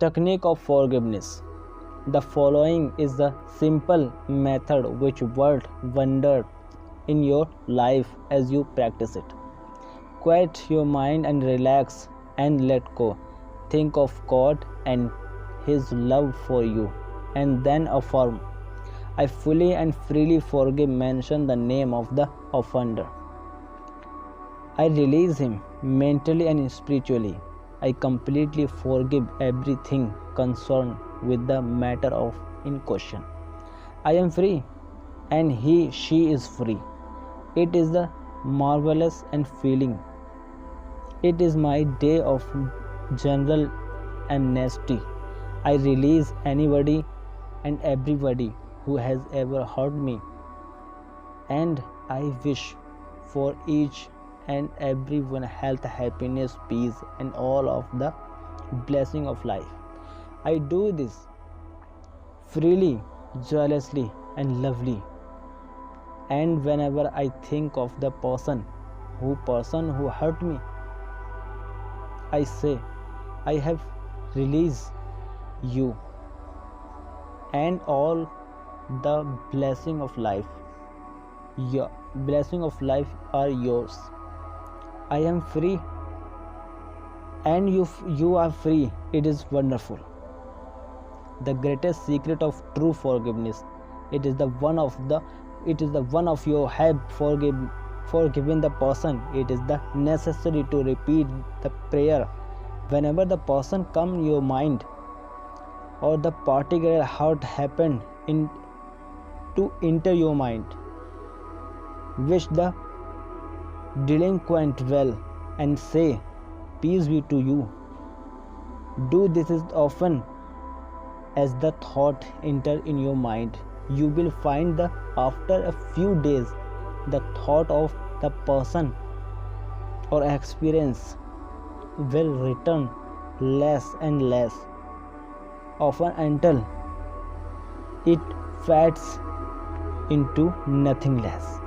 Technique of forgiveness. The following is the simple method which will wonder in your life as you practice it. Quiet your mind and relax and let go. Think of God and His love for you, and then affirm, I fully and freely forgive. Mention the name of the offender. I release him mentally and spiritually. I completely forgive everything concerned with the matter of in question. I am free and she is free. It is the marvelous and feeling. It is my day of general amnesty. I release anybody and everybody who has ever hurt me, and I wish for each and everyone health, happiness, peace, and all of the blessing of life. I do this freely, joyously, and lovely. And whenever I think of the person who hurt me, I say, I have released you and all the blessing of life. Your blessing of life are yours. I am free and you are free. It is wonderful. The greatest secret of true forgiveness. It is the one of you have forgiven the person. It is the necessary to repeat the prayer whenever the person come your mind or the particular hurt happened to enter your mind. Wish the delinquent well and say, peace be to you. Do this as often as the thought enter in your mind. You will find that after a few days the thought of the person or experience will return less and less, often until it fades into nothing less.